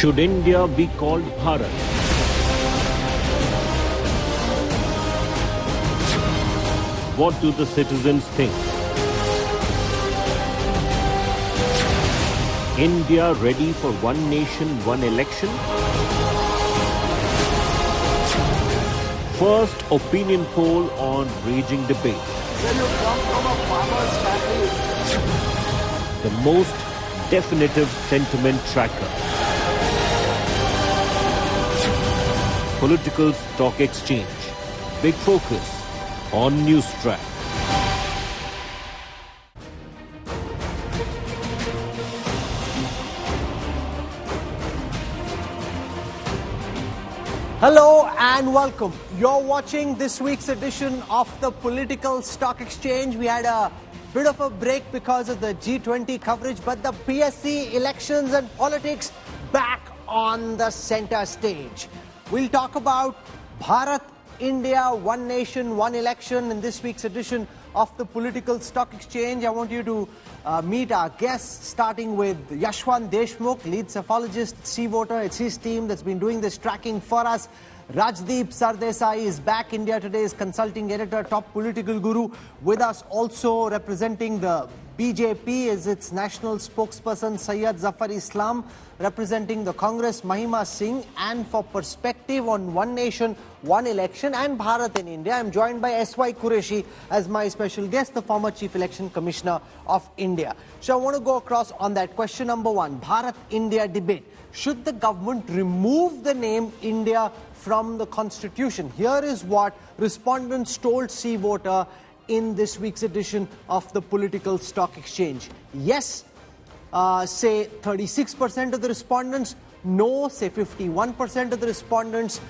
Should India be called Bharat? What do the citizens think? India ready for one nation, one election? First opinion poll on raging debate. When you come from a farmer's family. The most definitive sentiment tracker. Political stock exchange. Big focus on NewsTrack. Hello and welcome. You're watching this week's edition of the Political Stock Exchange. We had a bit of a break because of the G20 coverage, but the PSC elections and politics back on the center stage. We'll talk about Bharat, India, one nation, one election in this week's edition of the Political Stock Exchange. I want you to meet our guests, starting with Yashwant Deshmukh, lead cephalogist, sea voter. It's his team that's been doing this tracking for us. Rajdeep Sardesai is back. India Today's consulting editor, top political guru. With us also representing the BJP is its national spokesperson Syed Zafar Islam, representing the Congress Mahima Singh, and for perspective on one nation, one election and Bharat in India, I'm joined by S.Y. Qureshi as my special guest, the former Chief Election Commissioner of India. So I want to go across on that. Question number one, Bharat-India debate. Should the government remove the name India from the Constitution? Here is what respondents told Sea Voter in this week's edition of the Political Stock Exchange. Yes, say 36% of the respondents. No, say 51% of the respondents.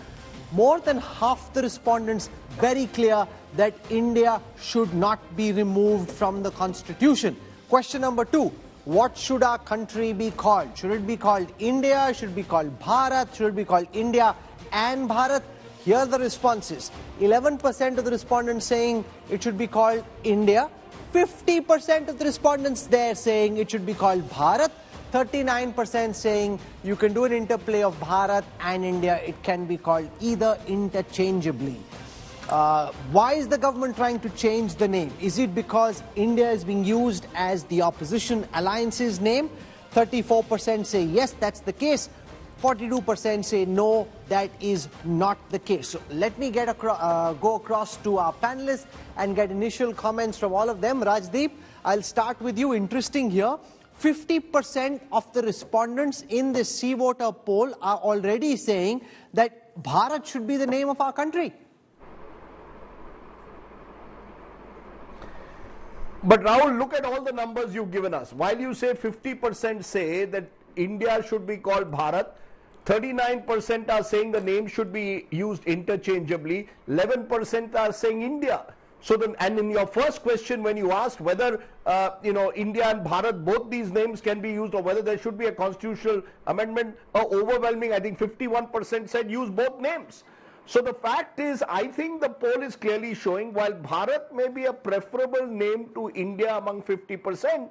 More than half the respondents very clear that India should not be removed from the Constitution. Question number two, what should our country be called? Should it be called India? Should it be called Bharat? Should it be called India and Bharat? Here are the responses. 11% of the respondents saying it should be called India. 50% of the respondents there saying it should be called Bharat. 39% saying you can do an interplay of Bharat and India. It can be called either interchangeably. Why is the government trying to change the name? Is it because India is being used as the opposition alliance's name? 34% say yes, that's the case. 42% say no, that is not the case. So let me go across to our panelists and get initial comments from all of them. Rajdeep, I'll start with you. Interesting here. 50% of the respondents in this Sea Voter poll are already saying that Bharat should be the name of our country. But Rahul, look at all the numbers you've given us. While you say 50% say that India should be called Bharat, 39% are saying the name should be used interchangeably, 11% are saying India. So then, and in your first question when you asked whether India and Bharat, both these names can be used, or whether there should be a constitutional amendment, overwhelming, I think 51% said use both names. So the fact is, I think the poll is clearly showing while Bharat may be a preferable name to India among 50%,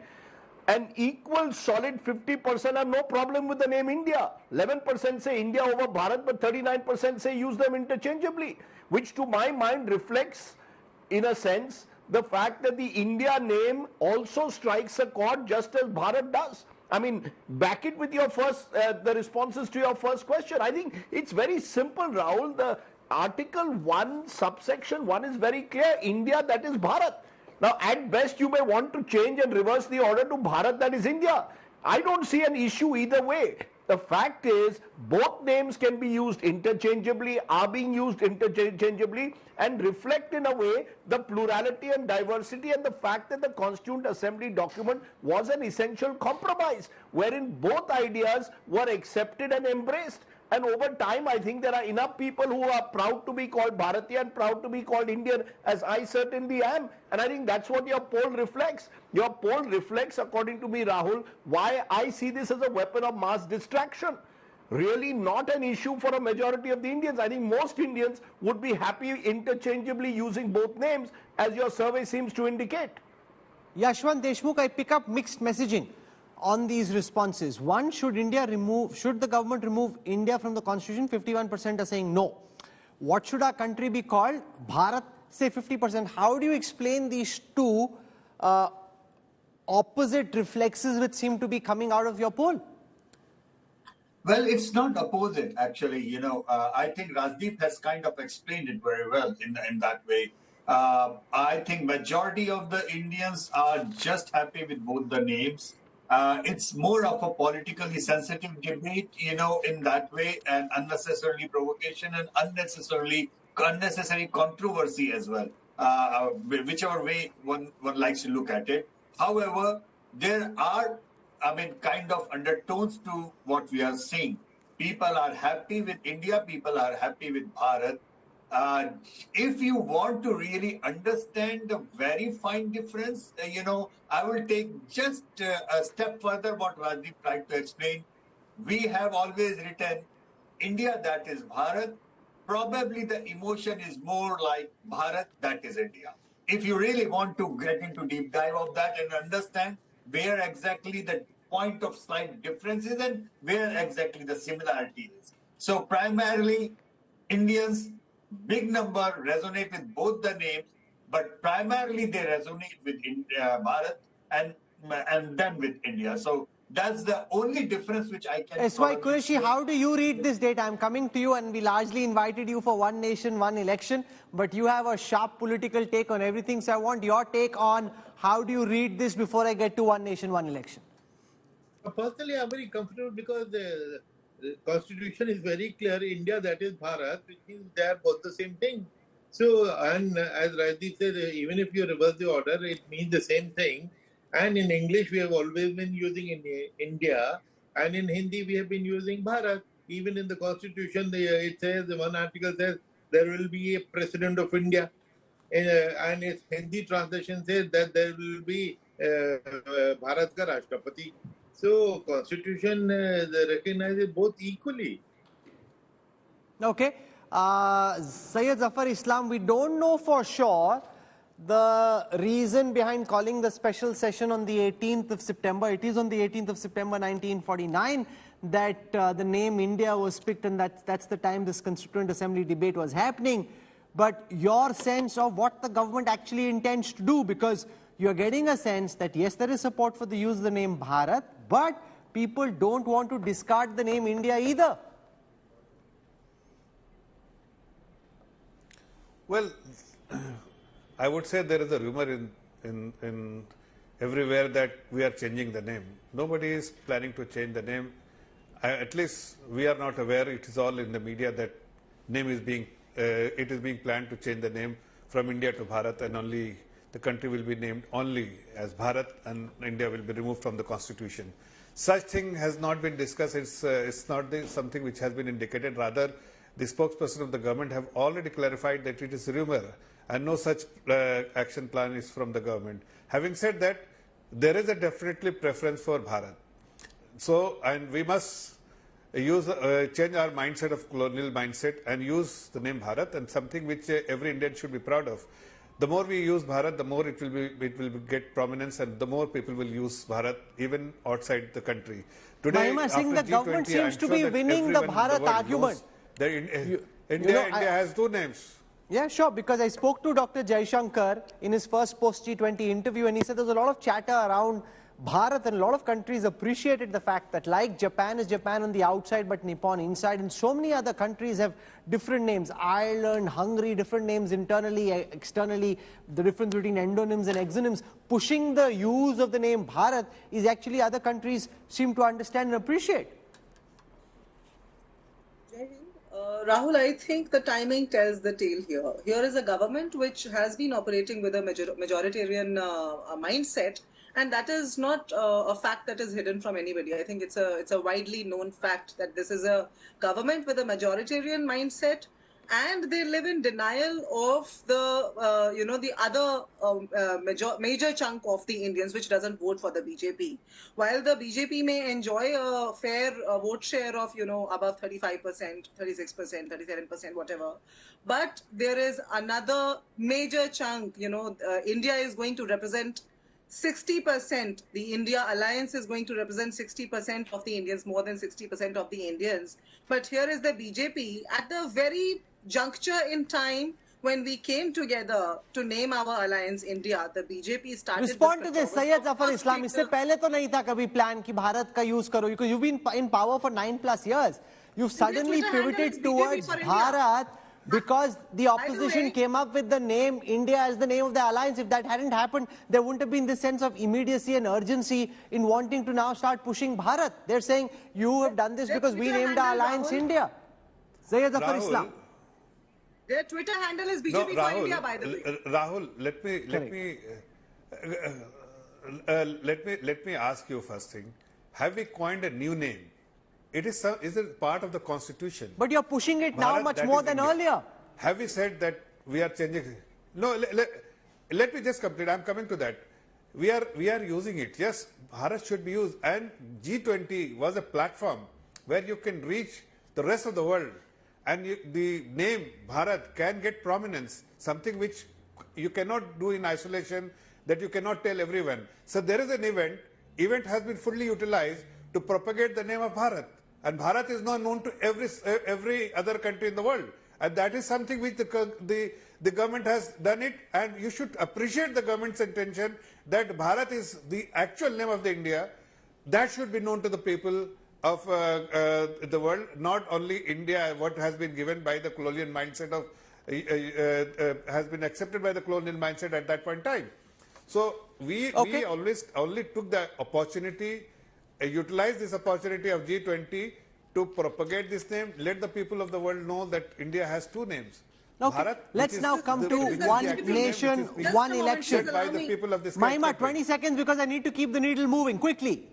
an equal solid 50% have no problem with the name India. 11% say India over Bharat, but 39% say use them interchangeably, which to my mind reflects, in a sense, the fact that the India name also strikes a chord just as Bharat does. I mean, back it with your first, the responses to your first question. I think it's very simple, Rahul. The Article 1, subsection 1 is very clear. India, that is Bharat. Now, at best, you may want to change and reverse the order to Bharat, that is India. I don't see an issue either way. The fact is, both names can be used interchangeably, are being used interchangeably, and reflect in a way the plurality and diversity and the fact that the Constituent Assembly document was an essential compromise, wherein both ideas were accepted and embraced. And over time, I think there are enough people who are proud to be called Bharatiya and proud to be called Indian, as I certainly am. And I think that's what your poll reflects. Your poll reflects, according to me, Rahul, why I see this as a weapon of mass distraction. Really not an issue for a majority of the Indians. I think most Indians would be happy interchangeably using both names, as your survey seems to indicate. Yashwant Deshmukh, I pick up mixed messaging. on these responses. One, should the government remove India from the constitution? 51% are saying no. What should our country be called? Bharat, say 50%. How do you explain these two opposite reflexes which seem to be coming out of your poll? Well, it's not opposite, actually. I think Rajdeep has kind of explained it very well in that way. I think majority of the Indians are just happy with both the names. It's more of a politically sensitive debate, in that way, and unnecessarily provocation and unnecessary controversy as well, whichever way one likes to look at it. However, there are, kind of undertones to what we are seeing. People are happy with India, people are happy with Bharat. If you want to really understand the very fine difference, I will take just a step further what Rajdeep tried to explain. We have always written India, that is Bharat. Probably the emotion is more like Bharat, that is India. If you really want to get into deep dive of that and understand where exactly the point of slight difference is and where exactly the similarity is. So primarily, Indians, big number resonate with both the names, but primarily they resonate with Bharat and then with India. So that's the only difference which I can. S.Y. Qureshi, how do you read this data? I'm coming to you, and we largely invited you for one nation, one election, but you have a sharp political take on everything. So I want your take on how do you read this before I get to one nation, one election. Personally, I'm very comfortable because the constitution is very clear. India, that is Bharat, which means they are both the same thing. So, and as Rajdeep said, even if you reverse the order, it means the same thing. And in English, we have always been using India, and in Hindi, we have been using Bharat. Even in the constitution, it says, one article says, there will be a president of India. And its Hindi translation says that there will be Bharat ka Rashtrapati. So, constitution recognizes both equally. Okay. Syed Zafar Islam, we don't know for sure the reason behind calling the special session on the 18th of September. It is on the 18th of September 1949 that the name India was picked, and that's the time this Constituent Assembly debate was happening. But your sense of what the government actually intends to do, because you're getting a sense that yes, there is support for the use of the name Bharat, but people don't want to discard the name India either. Well, I would say there is a rumor in everywhere that we are changing the name. Nobody is planning to change the name. At least we are not aware. It is all in the media that name is being it is being planned to change the name from India to Bharat, and only the country will be named only as Bharat, and India will be removed from the constitution. Such thing has not been discussed. It's not something which has been indicated. Rather, the spokesperson of the government have already clarified that it is a rumor and no such action plan is from the government. Having said that, there is a definitely preference for Bharat. So, and we must use change our mindset of colonial mindset and use the name Bharat, and something which every Indian should be proud of. The more we use Bharat, the more it will get prominence, and the more people will use Bharat even outside the country. Today, Mahima Singh, the government seems to be winning the Bharat argument. India has two names. Yeah, sure, because I spoke to Dr. Jaishankar in his first post-G20 interview, and he said there was a lot of chatter around Bharat, and a lot of countries appreciated the fact that, like Japan is Japan on the outside but Nippon inside, and so many other countries have different names. Ireland, Hungary, different names internally, externally, the difference between endonyms and exonyms. Pushing the use of the name Bharat is actually other countries seem to understand and appreciate. Rahul, I think the timing tells the tale here. Here is a government which has been operating with a majoritarian mindset, and that is not a fact that is hidden from anybody. I think it's a widely known fact that this is a government with a majoritarian mindset, and they live in denial of the the other major chunk of the Indians which doesn't vote for the BJP. While the BJP may enjoy a fair vote share of above 35%, 36%, 37%, whatever, but there is another major chunk. India is going to represent 60%, the India alliance is going to represent 60% of the Indians, more than 60% of the Indians. But here is the BJP at the very juncture in time when we came together to name our alliance India. The BJP started Respond to this, this Syed Zafar controversy Islam. इससे पहले तो नहीं था कभी plan कि भारत का use करो, because you've been in power for 9+ years. You've suddenly Twitter handle is pivoted BJP towards for India. Bharat because the opposition way- came up with the name India as the name of the alliance. If that hadn't happened, there wouldn't have been this sense of immediacy and urgency in wanting to now start pushing Bharat. They're saying you have done this Their because we Twitter named our handle, alliance Rahul. India. Syed Zafar Rahul, Islam. Their Twitter handle is BJP No, for Rahul, India, by the way. Rahul, let me ask you first thing. Have we coined a new name? Is it part of the constitution? But you're pushing it now Bharat, much that more is than India. earlier. Have we said that we are changing? No, let me just complete. I'm coming to that. We are using it. Yes, Bharat should be used, and G20 was a platform where you can reach the rest of the world, and the name Bharat can get prominence, something which you cannot do in isolation, that you cannot tell everyone. So there is an event has been fully utilized to propagate the name of Bharat, and Bharat is now known to every other country in the world, and that is something which the government has done it, and you should appreciate the government's intention that Bharat is the actual name of the India. That should be known to the people of the world, not only India. What has been given by the colonial mindset of has been accepted by the colonial mindset at that point in time. So we always only took the opportunity, utilized this opportunity of G20 to propagate this name, let the people of the world know that India has two names. Okay, Bharat, let's now come to one nation, one election. By the people of this Mahima, country. 20 seconds because I need to keep the needle moving quickly.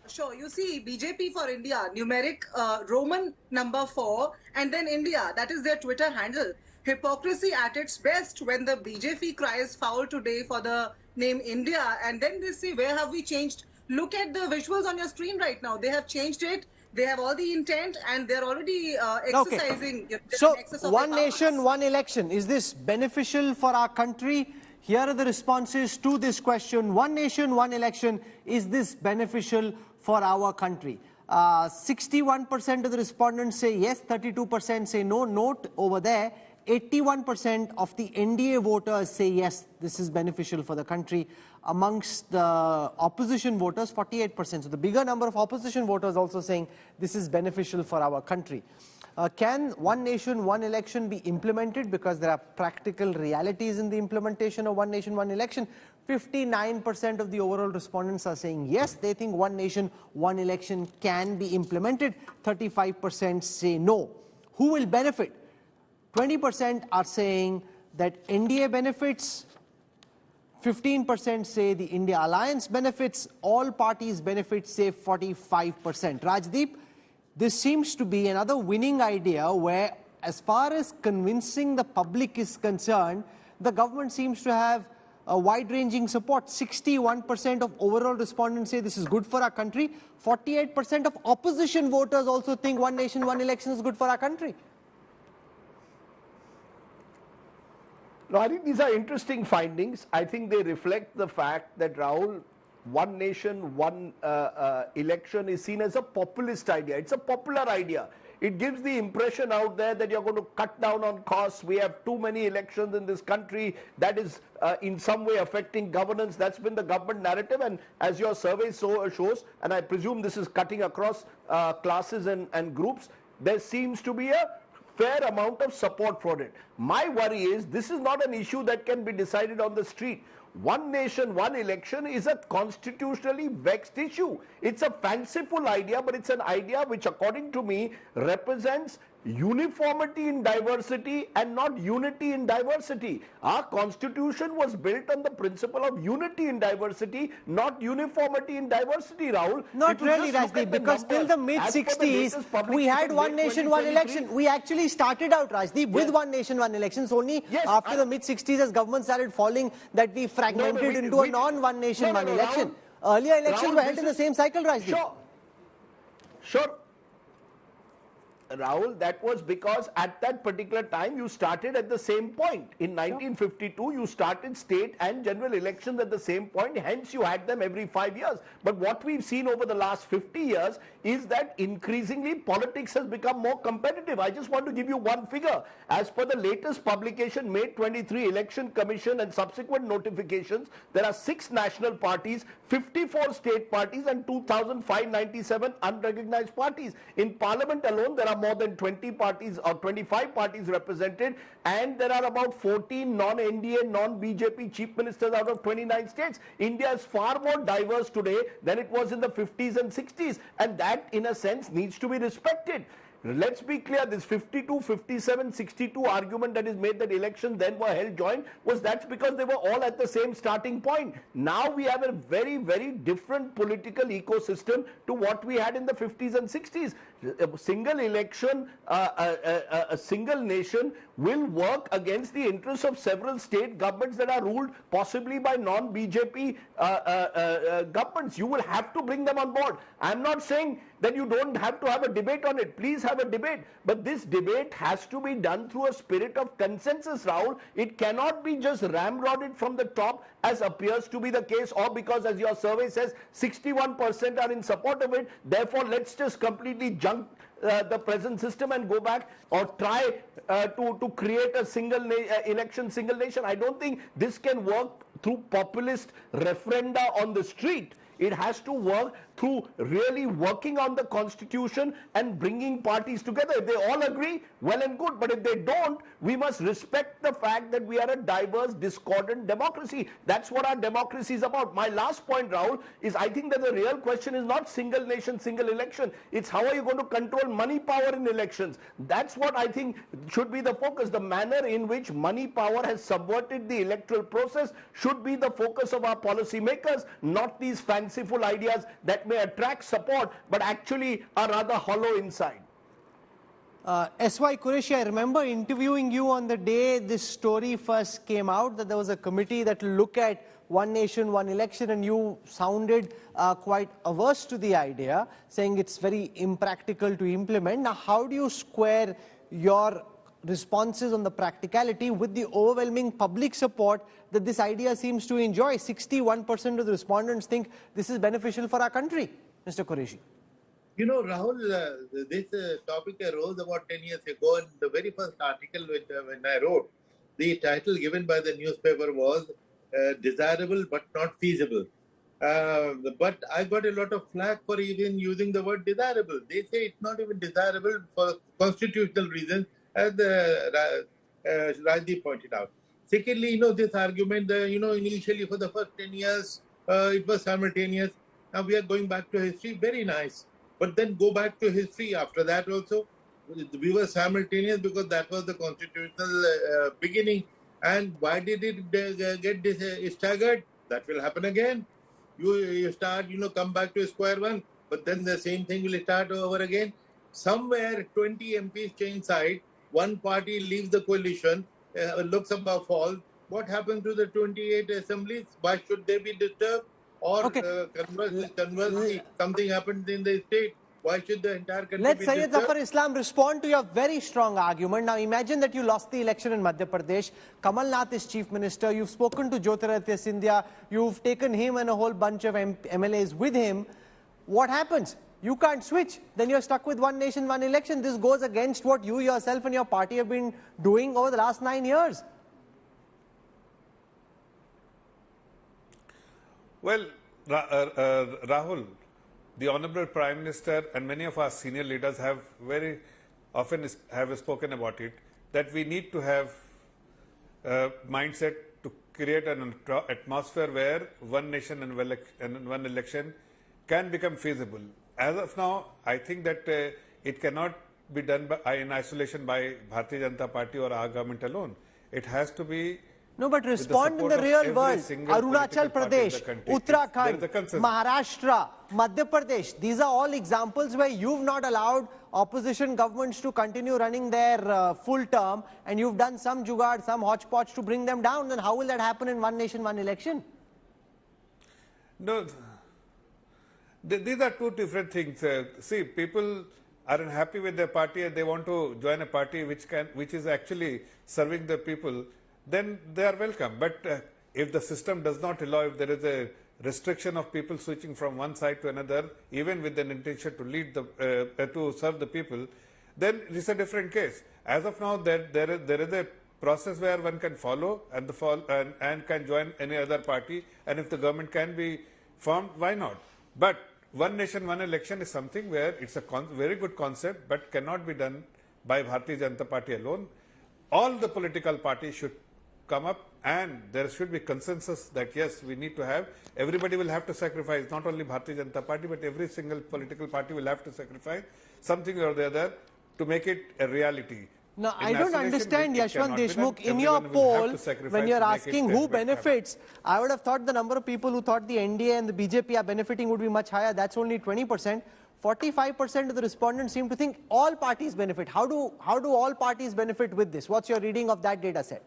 Sure, you see, BJP for India, numeric Roman number 4, and then India, that is their Twitter handle. Hypocrisy at its best when the BJP cries foul today for the name India, and then they say, where have we changed? Look at the visuals on your screen right now. They have changed it. They have all the intent, and they're already exercising. So, excess of one their powers. nation, one election. Is this beneficial for our country? Here are the responses to this question. One nation, one election. Is this beneficial for our country? 61% of the respondents say yes, 32% say no. Note over there, 81% of the NDA voters say yes, this is beneficial for the country. Amongst the opposition voters, 48%. So the bigger number of opposition voters also saying this is beneficial for our country. Can one nation, one election be implemented? Because there are practical realities in the implementation of one nation, one election. 59% of the overall respondents are saying yes, they think one nation, one election can be implemented. 35% say no. Who will benefit? 20% are saying that NDA benefits. 15% say the India alliance benefits. All parties benefit, say 45%. Rajdeep, this seems to be another winning idea where, as far as convincing the public is concerned, the government seems to have a wide-ranging support. 61% of overall respondents say this is good for our country. 48% of opposition voters also think one nation, one election is good for our country. No, I think these are interesting findings. I think they reflect the fact that, Rahul, one nation, one election is seen as a populist idea. It's a popular idea. It gives the impression out there that you're going to cut down on costs. We have too many elections in this country. That is in some way affecting governance. That's been the government narrative. And as your survey shows, and I presume this is cutting across classes and groups, there seems to be a fair amount of support for it. My worry is this is not an issue that can be decided on the street. One nation, one election is a constitutionally vexed issue. It's a fanciful idea, but it's an idea which, according to me, represents uniformity in diversity and not unity in diversity. Our constitution was built on the principle of unity in diversity, not uniformity in diversity, Rahul. Not really, Rajdeep, because till the mid-60s, we had one nation, one election. We actually started out, Rajdeep, with one nation, one elections. Only after the mid-60s, as government started falling, that we fragmented into a non-one nation, one election. Earlier elections were held in the same cycle, Rajdeep. Sure. Rahul, that was because at that particular time you started at the same point. In 1952, you started state and general elections at the same point, hence you had them every 5 years. But what we've seen over the last 50 years is that increasingly politics has become more competitive. I just want to give you one figure. As per the latest publication, May 23 Election Commission and subsequent notifications, there are 6 national parties, 54 state parties and 2,597 unrecognized parties. In Parliament alone, there are more than 20 parties or 25 parties represented, and there are about 14 non-NDA, non-BJP chief ministers out of 29 states. India is far more diverse today than it was in the 50s and 60s, and that in a sense needs to be respected. Let's be clear, this 52, 57, 62 argument that is made that elections then were held joint that's because they were all at the same starting point. Now we have a very, very different political ecosystem to what we had in the 50s and 60s. A single election, a single nation will work against the interests of several state governments that are ruled possibly by non-BJP governments. You will have to bring them on board. I'm not saying that you don't have to have a debate on it. Please have a debate. But this debate has to be done through a spirit of consensus, Rahul. It cannot be just ramrodded from the top as appears to be the case, or because, as your survey says, 61% are in support of it. Therefore, let's just completely junk the present system and go back or try to create a single election, single nation. I don't think this can work through populist referenda on the street. It has to work through really working on the constitution and bringing parties together. If they all agree, well and good. But if they don't, we must respect the fact that we are a diverse, discordant democracy. That's what our democracy is about. My last point, Rahul, is I think that the real question is not single nation, single election. It's how are you going to control money power in elections. That's what I think should be the focus. The manner in which money power has subverted the electoral process should be the focus of our policy makers, not these fanciful ideas that may attract support but actually are rather hollow inside. S.Y. Qureshi, I remember interviewing you on the day this story first came out, that there was a committee that will look at one nation, one election, and you sounded quite averse to the idea, saying it's very impractical to implement. Now, how do you square your responses on the practicality with the overwhelming public support that this idea seems to enjoy? 61% of the respondents think this is beneficial for our country. Mr. Qureshi. You know, Rahul, this topic arose about 10 years ago, and the very first article when I wrote, the title given by the newspaper was desirable but not feasible. But I got a lot of flack for even using the word desirable. They say it's not even desirable for constitutional reasons, as Rajdeep pointed out. Secondly, you know, this argument, initially for the first 10 years, it was simultaneous. Now we are going back to history, very nice. But then go back to history after that also. We were simultaneous because that was the constitutional beginning. And why did it get staggered? That will happen again. You start, come back to square one, but then the same thing will start over again. Somewhere 20 MPs change side, one party leaves the coalition, Lok Sabha falls. What happens to the 28 assemblies? Why should they be disturbed? Or conversely, something happens in the state. Why should the entire country Let be Syed disturbed? Zafar Islam respond to your very strong argument. Now imagine that you lost the election in Madhya Pradesh. Kamal Nath is chief minister. You've spoken to Jyotiraditya Scindia. You've taken him and a whole bunch of MLAs with him. What happens? You can't switch. Then you're stuck with one nation, one election. This goes against what you yourself and your party have been doing over the last 9 years. Well, Rahul, the Honorable Prime Minister and many of our senior leaders have very often have spoken about it, that we need to have a mindset to create an atmosphere where one nation and one election can become feasible. As of now, I think that it cannot be done in isolation by Bharatiya Janata Party or our government alone. It has to be. No, but respond in the real world. Arunachal Pradesh, Uttarakhand, Maharashtra, Madhya Pradesh. These are all examples where you've not allowed opposition governments to continue running their full term, and you've done some jugaad, some hodgepodge to bring them down. Then how will that happen in one nation, one election? No, these are two different things. See, people are unhappy with their party and they want to join a party which is actually serving the people, then they are welcome. But if the system does not allow, if there is a restriction of people switching from one side to another, even with an intention to lead to serve the people, then it's a different case. As of now, there is a process where one can follow and can join any other party, and if the government can be formed, why not? But one nation, one election is something where it's a very good concept, but cannot be done by Bharatiya Janata Party alone. All the political parties should come up, and there should be consensus that yes, we need to have, everybody will have to sacrifice, not only Bharatiya Janata Party, but every single political party will have to sacrifice something or the other to make it a reality. No, I don't understand, Yashwant Deshmukh. In your poll, when you're asking who benefits, I would have thought the number of people who thought the NDA and the BJP are benefiting would be much higher. That's only 20%. 45% of the respondents seem to think all parties benefit. How do all parties benefit with this? What's your reading of that data set?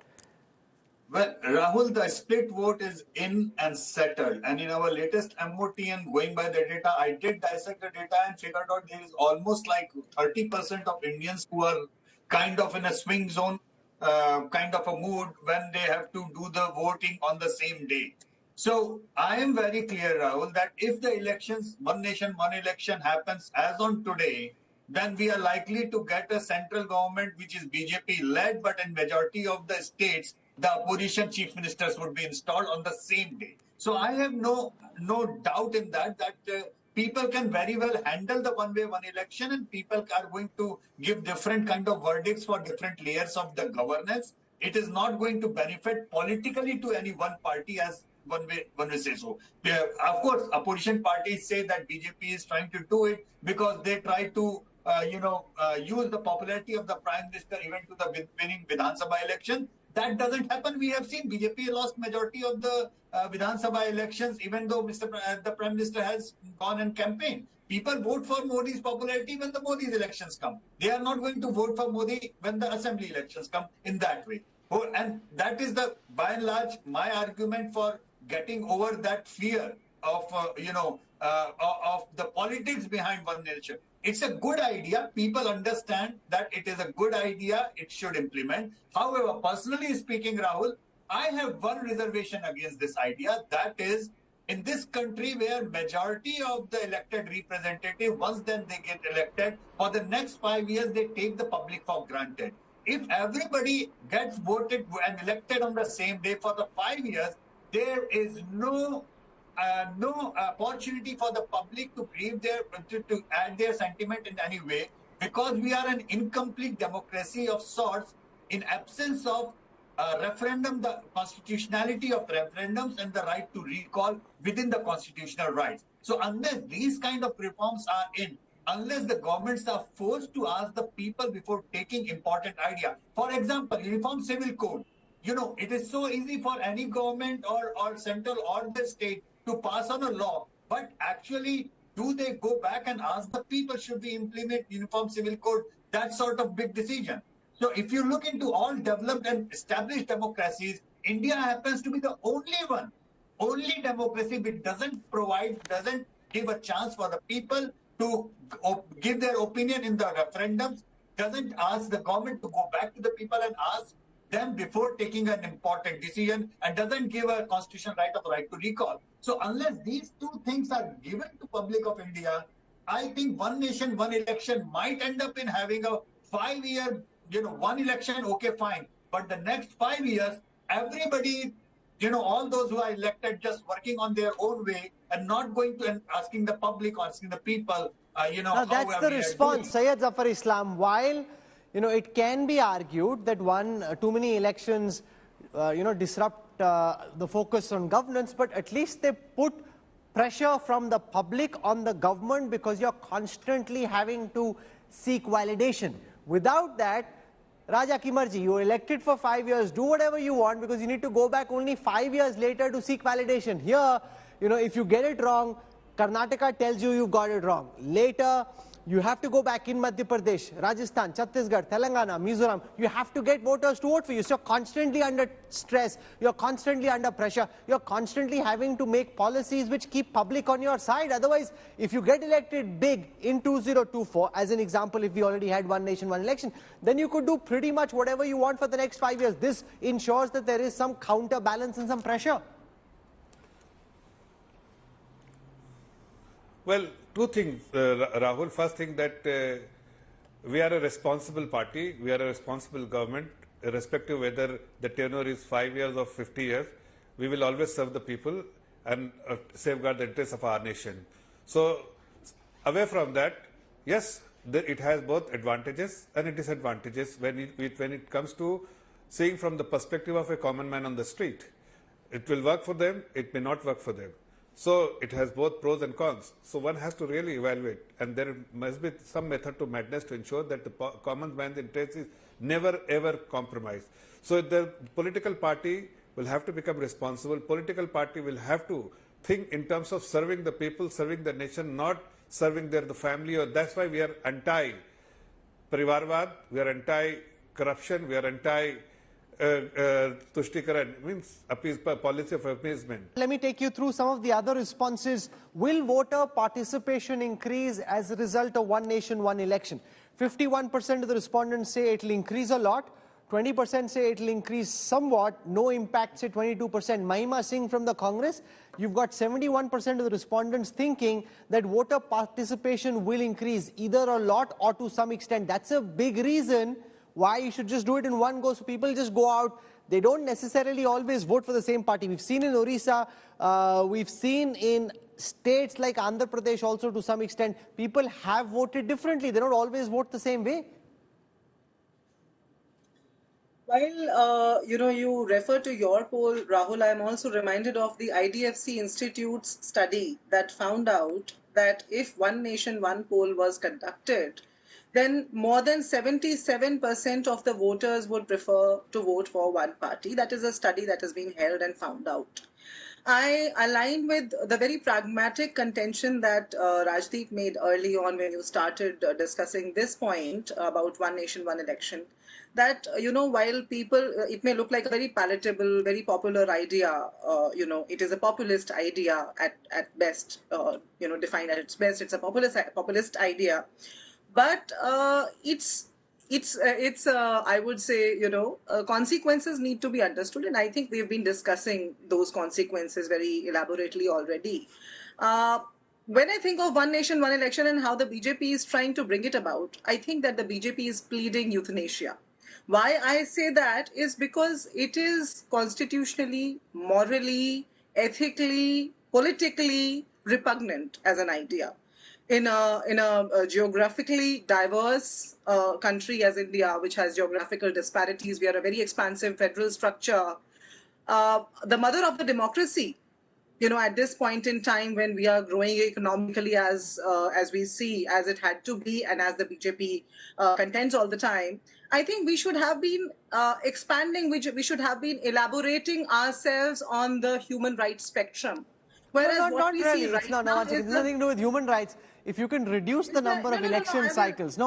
Well, Rahul, the split vote is in and settled. And in our latest MOT and going by the data, I did dissect the data and figured out there is almost like 30% of Indians who are kind of in a swing zone, kind of a mood when they have to do the voting on the same day. So I am very clear, Rahul, that if the elections, one nation, one election happens as on today, then we are likely to get a central government which is BJP led, but in majority of the states, the opposition chief ministers would be installed on the same day. So I have no doubt in that people can very well handle the one way, one election, and people are going to give different kind of verdicts for different layers of the governance. It is not going to benefit politically to any one party, as one way say so. Of course, opposition parties say that BJP is trying to do it because they try to use the popularity of the Prime Minister even to the winning Vidhan Sabha election. That doesn't happen. We have seen BJP lost majority of the Vidhan Sabha elections, even though the Prime Minister has gone and campaigned. People vote for Modi's popularity when the Modi's elections come. They are not going to vote for Modi when the assembly elections come in that way. And that is by and large, my argument for getting over that fear of, of the politics behind one nation. It's a good idea. People understand that it is a good idea. It should implement. However, personally speaking, Rahul, I have one reservation against this idea. That is, in this country where majority of the elected representative, once then they get elected, for the next 5 years, they take the public for granted. If everybody gets voted and elected on the same day for the 5 years, there is no opportunity for the public to give to add their sentiment in any way, because we are an incomplete democracy of sorts in absence of referendum, the constitutionality of referendums and the right to recall within the constitutional rights. So unless these kind of reforms are in, unless the governments are forced to ask the people before taking important idea. For example, Uniform Civil Code. It is so easy for any government or central or the state to pass on a law, but actually, do they go back and ask the people, should we implement Uniform Civil Code? That sort of big decision. So if you look into all developed and established democracies, India happens to be the only democracy which doesn't give a chance for the people to give their opinion in the referendums, doesn't ask the government to go back to the people and ask them before taking an important decision, and doesn't give a constitutional right to recall. So unless these two things are given to public of India, I think one nation, one election might end up in having a 5-year, one election, okay, fine. But the next 5 years, everybody, all those who are elected just working on their own way and not going to and asking the public or asking the people, Now that's the response, Syed Zafar Islam. While it can be argued that too many elections, disrupt the focus on governance, but at least they put pressure from the public on the government because you're constantly having to seek validation. Without that, Raja ki marji, you're elected for 5 years, do whatever you want because you need to go back only 5 years later to seek validation. Here, if you get it wrong, Karnataka tells you got it wrong. Later, You have to go back in Madhya Pradesh, Rajasthan, Chhattisgarh, Telangana, Mizoram. You have to get voters to vote for you. So you're constantly under stress. You're constantly under pressure. You're constantly having to make policies which keep public on your side. Otherwise, if you get elected big in 2024, as an example, if we already had one nation, one election, then you could do pretty much whatever you want for the next 5 years. This ensures that there is some counterbalance and some pressure. Well, two things, Rahul. First thing that we are a responsible party, we are a responsible government, irrespective whether the tenure is 5 years or 50 years. We will always serve the people and safeguard the interests of our nation. So, away from that, yes, it has both advantages and disadvantages when it comes to seeing from the perspective of a common man on the street. It will work for them, it may not work for them. So it has both pros and cons. So one has to really evaluate, and there must be some method to madness to ensure that the common man's interest is never ever compromised. So the political party will have to become responsible. Political party will have to think in terms of serving the people, serving the nation, not serving the family. Or that's why we are anti-Parivarvad, we are anti-corruption, we are Tushtikara means policy of appeasement. Let me take you through some of the other responses. Will voter participation increase as a result of one nation, one election? 51% of the respondents say it will increase a lot. 20% say it will increase somewhat. No impact, say 22%. Mahima Singh from the Congress, you've got 71% of the respondents thinking that voter participation will increase either a lot or to some extent. That's a big reason why you should just do it in one go. So people just go out. They don't necessarily always vote for the same party. We've seen in Orissa, we've seen in states like Andhra Pradesh also to some extent, people have voted differently. They don't always vote the same way. While, you refer to your poll, Rahul, I'm also reminded of the IDFC Institute's study that found out that if one nation, one poll was conducted, then more than 77% of the voters would prefer to vote for one party. That is a study that has been held and found out. I align with the very pragmatic contention that Rajdeep made early on when you started discussing this point about one nation, one election. That, while people, it may look like a very palatable, very popular idea, it is a populist idea at best, defined at its best, it's a populist idea. But it's I would say, consequences need to be understood. And I think we've been discussing those consequences very elaborately already. When I think of one nation, one election and how the BJP is trying to bring it about, I think that the BJP is pleading euthanasia. Why I say that is because it is constitutionally, morally, ethically, politically repugnant as an idea. In a geographically diverse country as India, which has geographical disparities, we are a very expansive federal structure. The mother of the democracy, at this point in time when we are growing economically as we see, as it had to be, and as the BJP contends all the time, I think we should have been expanding, we should have been elaborating ourselves on the human rights spectrum. Whereas not really. It's nothing to do with human rights. If you can reduce the number of election cycles,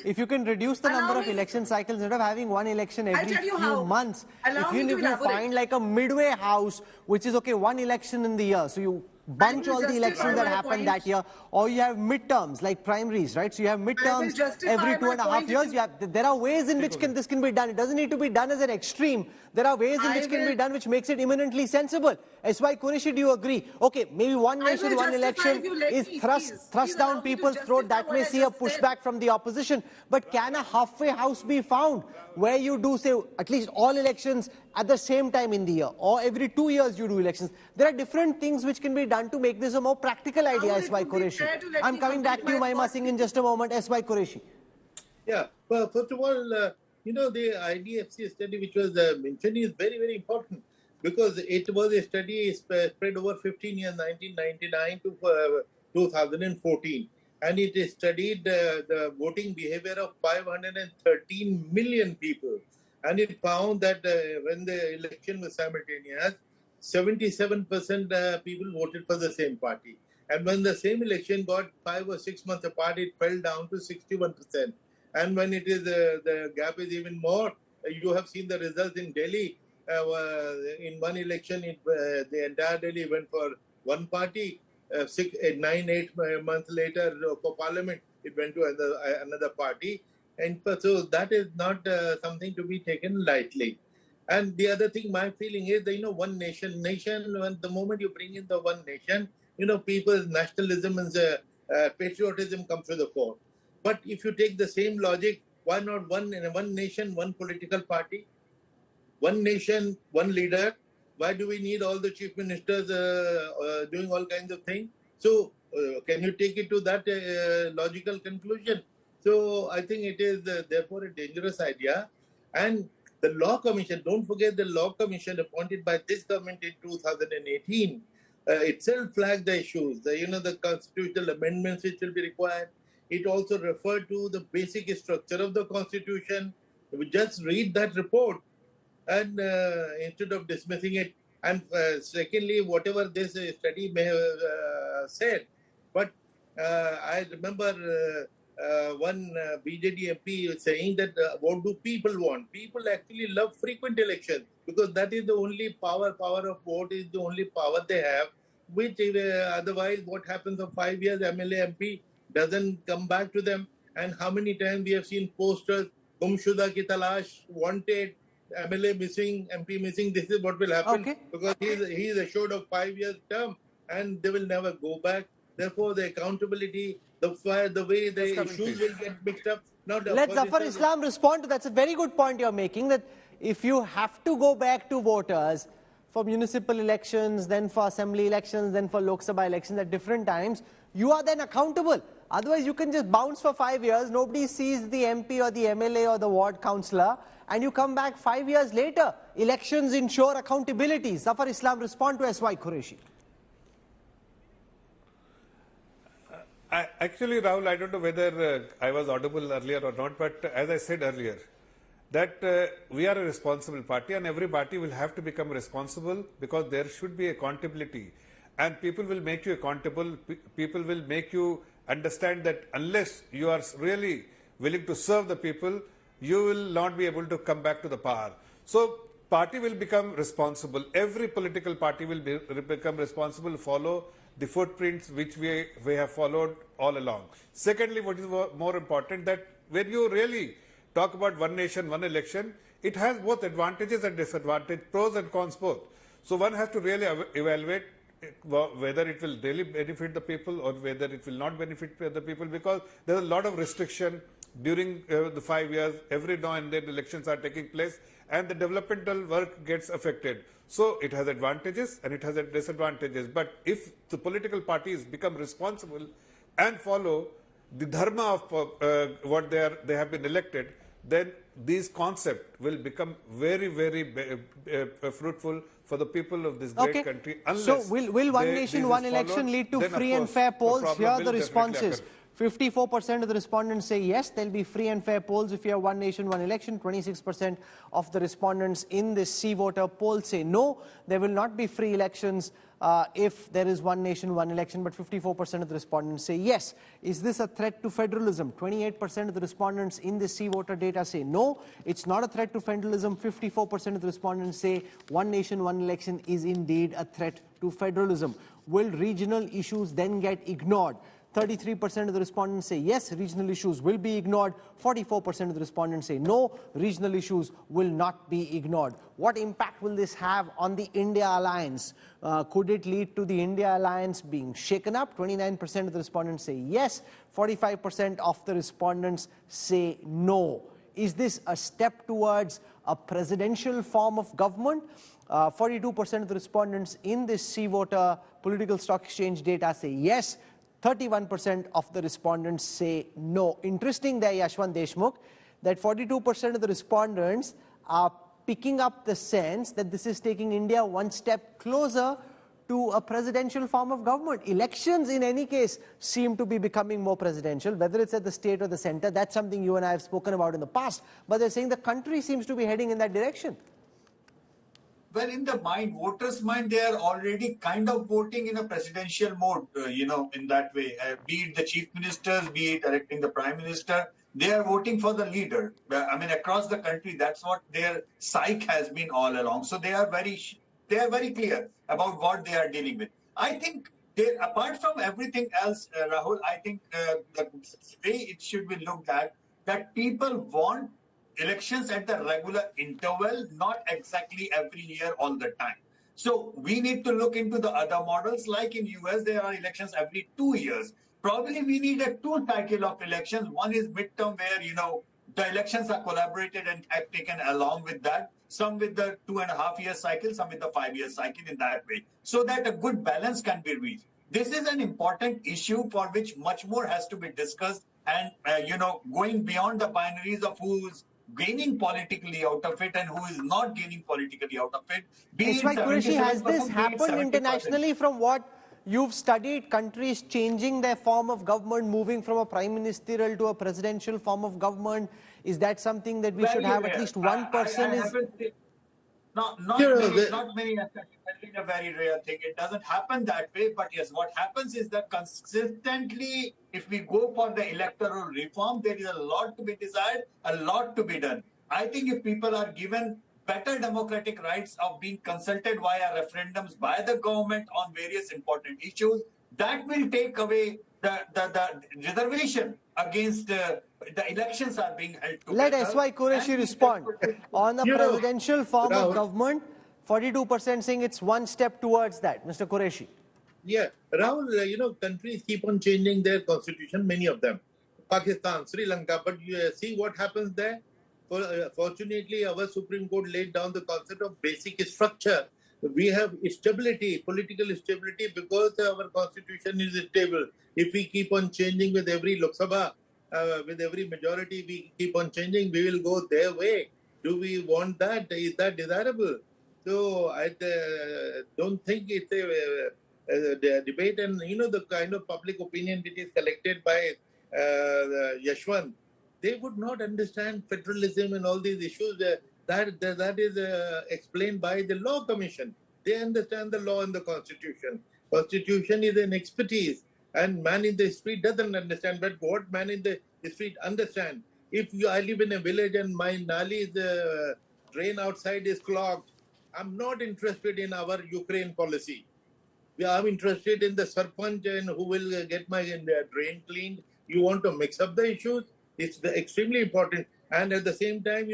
if you can reduce the number of election cycles instead of having one election every few months, if you find like a midway house, which is okay, one election in the year, so you bunch all the elections that happened that year, or you have midterms like primaries, right? So you have midterms every 2.5 years. There are ways in which this can be done. It doesn't need to be done as an extreme. There are ways in which can be done which makes it eminently sensible. S.Y. Qureshi, do you agree? Okay, maybe one nation, one election is thrust down people's throat. That may see a pushback from the opposition. But can a halfway house be found where you do, say, at least all elections at the same time in the year, or every 2 years you do elections? There are different things which can be done to make this a more practical idea, S.Y. Qureshi. I'm coming back to you, Mahima Singh, in just a moment. S.Y. Qureshi. Yeah, well, first of all, the IDFC study which was mentioned is very, very important, because it was a study spread over 15 years, 1999 to 2014. And it studied the voting behavior of 513 million people. And it found that when the election was simultaneous, 77% people voted for the same party. And when the same election got 5 or 6 months apart, it fell down to 61%. And when it is the gap is even more, you have seen the results in Delhi. In one election, the entire Delhi went for one party. 9, 8 months later, for parliament, it went to another party. And so that is not something to be taken lightly. And the other thing, my feeling is that, one nation, when the moment you bring in the one nation, people's nationalism and patriotism comes to the fore. But if you take the same logic, why not one nation, one political party, one nation, one leader? Why do we need all the chief ministers doing all kinds of things? So can you take it to that logical conclusion? So I think it is therefore a dangerous idea. And the Law Commission, don't forget the Law Commission appointed by this government in 2018 itself flagged the issues, the constitutional amendments which will be required. It also referred to the basic structure of the Constitution. We just read that report and instead of dismissing it. And secondly, whatever this study may have said, but I remember one BJD MP saying that what do people want? People actually love frequent elections because that is the only power of vote is the only power they have, which otherwise what happens for 5 years, MLA MP doesn't come back to them. And how many times we have seen posters, Gumshuda ki talash, wanted, MLA missing, MP missing. This is what will happen because he is assured of 5 years term and they will never go back. Therefore, the accountability, the way the issues will get mixed up. Now, let Zafar Islam respond to that. That's a very good point you're making, that if you have to go back to voters for municipal elections, then for assembly elections, then for Lok Sabha elections at different times, you are then accountable. Otherwise, you can just bounce for 5 years, nobody sees the MP or the MLA or the ward councillor, and you come back 5 years later. Elections ensure accountability. Zafar Islam, respond to S.Y. Qureshi. Actually, Rahul, I don't know whether I was audible earlier or not, but as I said earlier, that we are a responsible party and every party will have to become responsible because there should be accountability. And people will make you accountable, people will make you understand that unless you are really willing to serve the people, you will not be able to come back to the power. So, party will become responsible. Every political party will become responsible, follow the footprints which we have followed all along. Secondly, what is more important, that when you really talk about one nation, one election, it has both advantages and disadvantages, pros and cons both. So one has to really evaluate whether it will really benefit the people or whether it will not benefit the people, because there is a lot of restriction during the 5 years. Every now and then elections are taking place and the developmental work gets affected. So it has advantages and it has disadvantages. But if the political parties become responsible and follow the dharma of what they have been elected, then these concepts will become very, very fruitful for the people of this great country. So will one nation, one election lead to free and fair polls? Here are the responses. 54% of the respondents say yes, there will be free and fair polls if you have one nation, one election. 26% of the respondents in this C-voter poll say no, there will not be free elections if there is one nation, one election, but 54% of the respondents say yes. Is this a threat to federalism? 28% of the respondents in this C-voter data say no, it's not a threat to federalism. 54% of the respondents say one nation, one election is indeed a threat to federalism. Will regional issues then get ignored? 33% of the respondents say yes, regional issues will be ignored. 44% of the respondents say no, regional issues will not be ignored. What impact will this have on the India alliance? Could it lead to the India alliance being shaken up? 29% of the respondents say yes, 45% of the respondents say no. Is this a step towards a presidential form of government? 42% of the respondents in this C-voter political stock exchange data say yes, 31% of the respondents say no. Interesting there, Yashwant Deshmukh, that 42% of the respondents are picking up the sense that this is taking India one step closer to a presidential form of government. Elections, in any case, seem to be becoming more presidential, whether it's at the state or the center. That's something you and I have spoken about in the past. But they're saying the country seems to be heading in that direction. Well, in the mind, voters' mind, they are already kind of voting in a presidential mode, in that way. Be it the chief ministers, be it electing the prime minister, they are voting for the leader. I mean, across the country, that's what their psyche has been all along. So they are very clear about what they are dealing with. I think apart from everything else, Rahul, I think the way it should be looked at, that people want elections at the regular interval, not exactly every year all the time. So we need to look into the other models. Like in US, there are elections every 2 years. Probably we need a 2 cycle of elections. One is midterm where, the elections are collaborated and taken along with that. Some with the 2.5 year cycle, some with the 5 year cycle in that way. So that a good balance can be reached. This is an important issue for which much more has to be discussed and, going beyond the binaries of who's gaining politically out of it and who is not gaining politically out of it. Ismail Qureshi, has this happened 70%. internationally from what you've studied? Countries changing their form of government, moving from a prime ministerial to a presidential form of government? Is that something that we should have at least one person? Not many aspects. It's a very rare thing. It doesn't happen that way. But yes, what happens is that consistently, if we go for the electoral reform, there is a lot to be desired, a lot to be done. I think if people are given better democratic rights of being consulted via referendums by the government on various important issues, that will take away the reservation against the elections are being held together. Let S.Y. Qureshi respond. On the presidential form of government, 42% saying it's one step towards that. Mr. Qureshi. Yeah, Rahul, countries keep on changing their constitution, many of them. Pakistan, Sri Lanka, but you see what happens there? Fortunately, our Supreme Court laid down the concept of basic structure. We have stability, political stability, because our constitution is stable. If we keep on changing with every Lok Sabha, with every majority, we keep on changing, we will go their way. Do we want that? Is that desirable? So I don't think it's a debate. And, the kind of public opinion that is collected by Yashwant, they would not understand federalism and all these issues. That is explained by the Law Commission. They understand the law and the Constitution. Constitution is an expertise, and man in the street doesn't understand. But what man in the street understand? If I live in a village and my Nali's drain outside is clogged, I'm not interested in our Ukraine policy. I'm interested in the Sarpanch and who will get my drain cleaned. You want to mix up the issues? It's extremely important. And at the same time,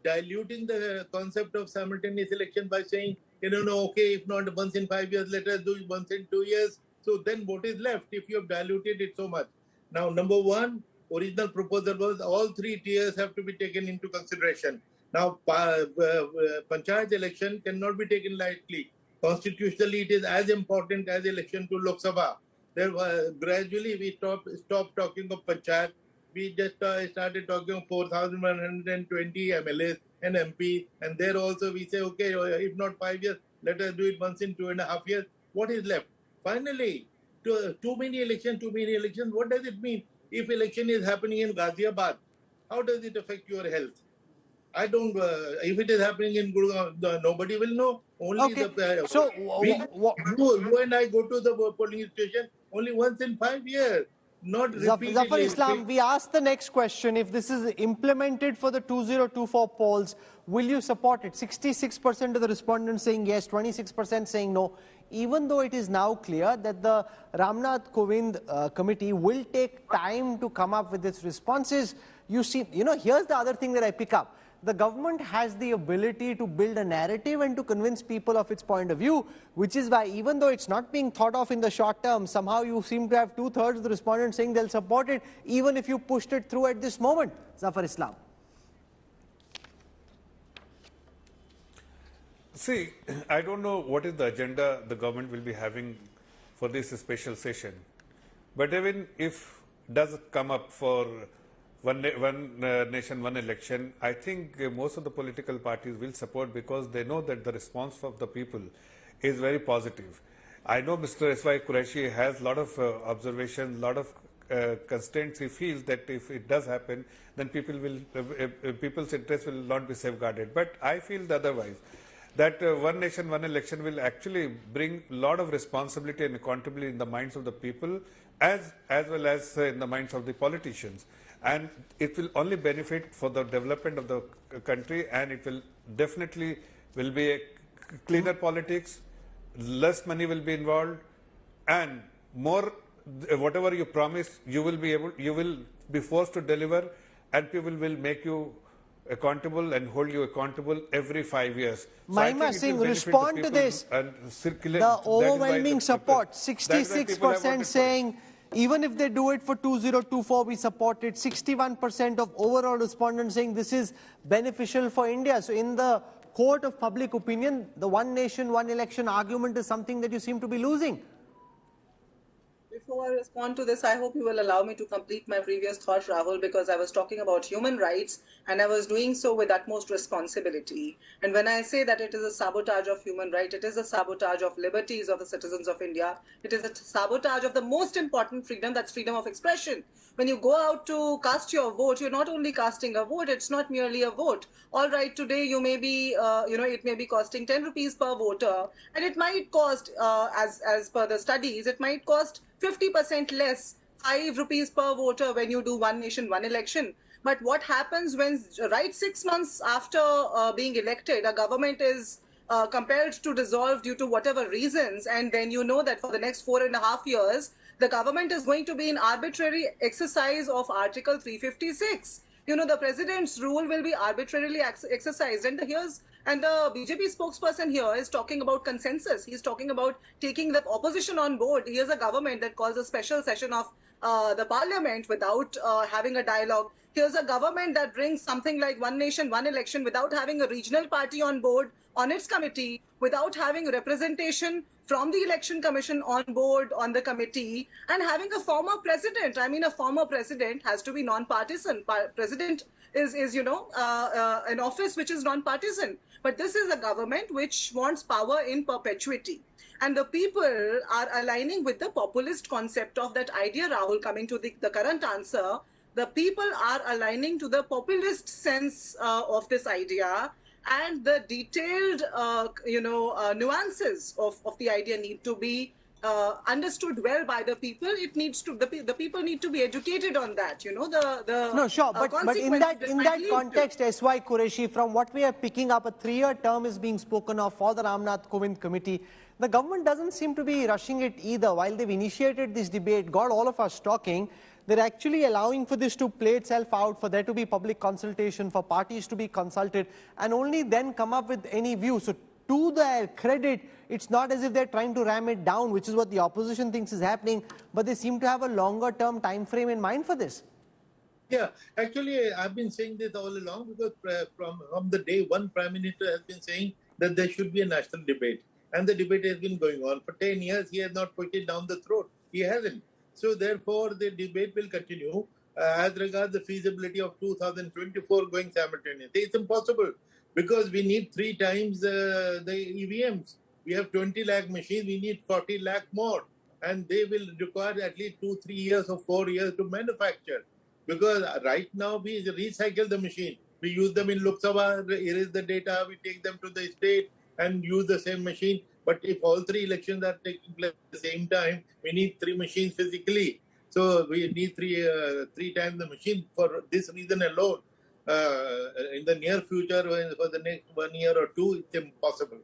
diluting the concept of simultaneous election by saying, okay, if not once in 5 years, let us do it once in 2 years. So then what is left if you have diluted it so much? Now, number one, original proposal was all 3 tiers have to be taken into consideration. Now, Panchayat election cannot be taken lightly. Constitutionally, it is as important as election to Lok Sabha. Gradually, we stopped talking of Panchayat. We just started talking of 4,120 MLAs and MP. And there also we say, okay, if not 5 years, let us do it once in 2.5 years. What is left? Finally, too many elections. What does it mean? If election is happening in Ghaziabad, how does it affect your health? I don't. If it is happening in Gurgaon, nobody will know. Only you and I go to the polling station only once in 5 years. Not repeatedly. Zafar Islam, we asked the next question. If this is implemented for the 2024 polls, will you support it? 66% of the respondents saying yes, 26% saying no. Even though it is now clear that the Ramnath Kovind committee will take time to come up with its responses, you see, here's the other thing that I pick up. The government has the ability to build a narrative and to convince people of its point of view, which is why even though it's not being thought of in the short term, somehow you seem to have 2/3 of the respondents saying they'll support it, even if you pushed it through at this moment. Zafar Islam. See, I don't know what is the agenda the government will be having for this special session. But even if it does come up for one nation, one election, I think most of the political parties will support because they know that the response of the people is very positive. I know Mr. S.Y. Qureshi has a lot of observations, a lot of constraints. He feels that if it does happen, then people's interest will not be safeguarded. But I feel otherwise. that one nation, one election will actually bring a lot of responsibility and accountability in the minds of the people as well as in the minds of the politicians. And it will only benefit for the development of the country, and it will definitely will be a cleaner politics, less money will be involved, and more whatever you promise, you will be forced to deliver, and people will make you accountable and hold you accountable every 5 years. Mahima Singh, respond to this. The overwhelming support, 66% saying even if they do it for 2024, we support it. 61% of overall respondents saying this is beneficial for India. So in the court of public opinion, the one nation, one election argument is something that you seem to be losing. Before I respond to this, I hope you will allow me to complete my previous thought, Rahul, because I was talking about human rights and I was doing so with utmost responsibility. And when I say that it is a sabotage of human rights, it is a sabotage of liberties of the citizens of India. It is a sabotage of the most important freedom, that's freedom of expression. When you go out to cast your vote, you're not only casting a vote, it's not merely a vote. All right, today you may be, it may be costing 10 rupees per voter, and it might cost, as per the studies, it might cost 50% less, 5 rupees per voter when you do one nation, one election. But what happens when, right 6 months after being elected, a government is compelled to dissolve due to whatever reasons, and then you know that for the next 4.5 years, the government is going to be in arbitrary exercise of Article 356. You know, the president's rule will be arbitrarily exercised. And the BJP spokesperson here is talking about consensus. He's talking about taking the opposition on board. Here's a government that calls a special session of the parliament without having a dialogue. Here's a government that brings something like one nation, one election without having a regional party on board on its committee, without having representation from the election commission on board on the committee, and having a former president. I mean, a former president has to be non-partisan. President is an office which is non-partisan. But this is a government which wants power in perpetuity. And the people are aligning with the populist concept of that idea, Rahul, coming to the current answer. The people are aligning to the populist sense of this idea, and the detailed, nuances of the idea need to be understood well by the people. It needs to the people need to be educated on that. No, sure, but in that context, S.Y. Qureshi, from what we are picking up, a 3-year term is being spoken of for the Ramnath Kovind committee. The government doesn't seem to be rushing it either. While they've initiated this debate, got all of us talking, they're actually allowing for this to play itself out, for there to be public consultation, for parties to be consulted, and only then come up with any view. So to their credit, it's not as if they're trying to ram it down, which is what the opposition thinks is happening, but they seem to have a longer term time frame in mind for this. Yeah, actually, I've been saying this all along, because from the day one Prime Minister has been saying that there should be a national debate. And the debate has been going on for 10 years. He has not put it down the throat. He hasn't. So therefore, the debate will continue as regards the feasibility of 2024 going simultaneously. It's impossible, because we need 3 times the EVMs. We have 20 lakh machines. We need 40 lakh more. And they will require at least 2-3 years or 4 years to manufacture. Because right now we recycle the machine. We use them in Lok Sabha, erase the data, we take them to the state and use the same machine. But if all 3 elections are taking place at the same time, we need 3 machines physically. So we need 3 times the machine. For this reason alone, in the near future, for the next 1 year or 2, it's impossible.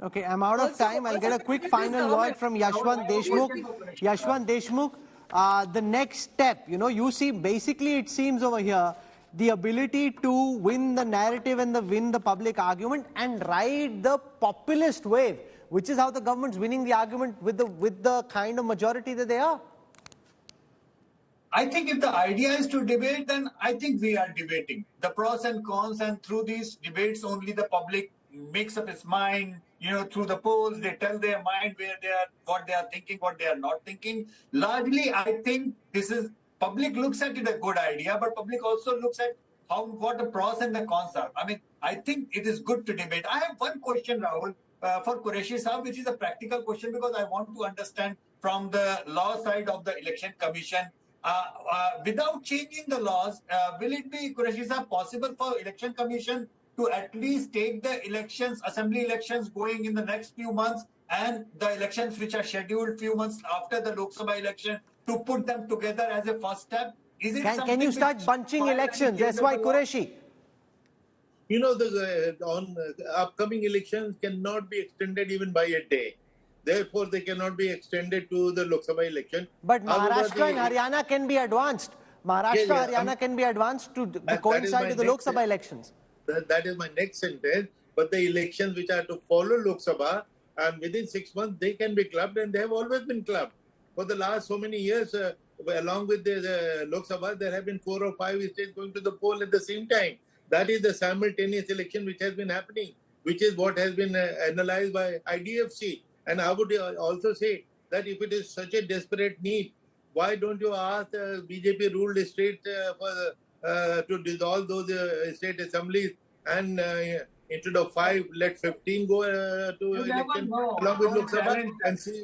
Okay, I'm out of time. I'll get a quick final word from Yashwant Deshmukh. Yashwant Deshmukh, the next step, you see, basically it seems over here, the ability to win the narrative and win the public argument and ride the populist wave, which is how the government's winning the argument with the kind of majority that they are. I think if the idea is to debate, then I think we are debating the pros and cons, and through these debates only the public makes up its mind. Through the polls, they tell their mind what they are thinking, what they are not thinking. Largely, I think public looks at it a good idea, but public also looks at what the pros and the cons are. I mean, I think it is good to debate. I have one question, Rahul, for Qureshi Saab, which is a practical question, because I want to understand from the law side of the Election Commission. Without changing the laws, will it be, Qureshi Saab, possible for Election Commission to at least take the elections, assembly elections going in the next few months and the elections which are scheduled few months after the Lok Sabha election, to put them together as a first step? Is it Can you start bunching elections? S.Y. Qureshi. You know, the upcoming elections cannot be extended even by a day. Therefore, they cannot be extended to the Lok Sabha election. But Maharashtra and Haryana can be advanced. Maharashtra, Haryana can be advanced to coincide with the Lok Sabha elections. That is my next sentence. But the elections which are to follow Lok Sabha, and within 6 months, they can be clubbed, and they have always been clubbed. For the last so many years, along with the Lok Sabha, there have been 4 or 5 states going to the poll at the same time. That is the simultaneous election which has been happening, which is what has been analyzed by IDFC. And I would also say that if it is such a desperate need, why don't you ask BJP ruled state to dissolve those state assemblies, and instead of 5, let 15 go to election along with Lok Sabha and see.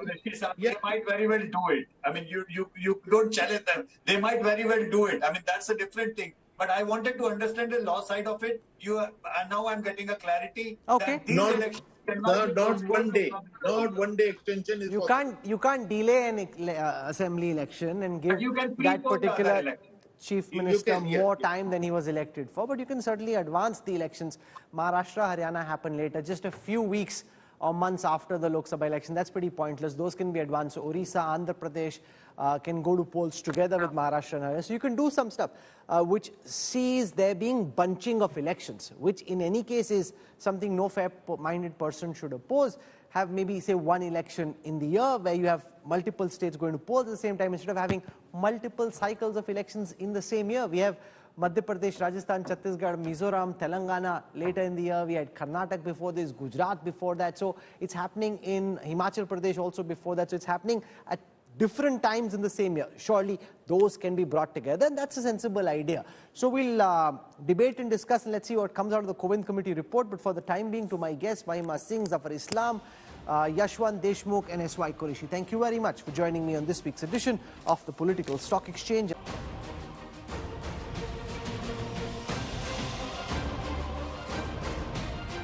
They might very well do it. I mean, you don't challenge them. They might very well do it. I mean, that's a different thing. But I wanted to understand the law side of it. Now I'm getting a clarity. Okay. That these elections not one day. Not one day extension is possible. You can't delay an assembly election and give that particular chief minister more time than he was elected for. But you can certainly advance the elections. Maharashtra, Haryana happen later, just a few weeks or months after the Lok Sabha election. That's pretty pointless. Those can be advanced. So Orissa, Andhra Pradesh can go to polls together with Maharashtra and Haryana. So you can do some stuff which sees there being bunching of elections, which in any case is something no fair-minded person should oppose. Have maybe, say, one election in the year where you have multiple states going to polls at the same time, instead of having multiple cycles of elections in the same year. We have Madhya Pradesh, Rajasthan, Chhattisgarh, Mizoram, Telangana later in the year. We had Karnataka before this, Gujarat before that. So it's happening in Himachal Pradesh also before that. So it's happening at different times in the same year. Surely those can be brought together, and that's a sensible idea. So we'll debate and discuss, and let's see what comes out of the Kovind Committee report. But for the time being, to my guests, Mahima Singh, Zafar Islam, Yashwant Deshmukh and S.Y. Qureshi. Thank you very much for joining me on this week's edition of the Political Stock Exchange.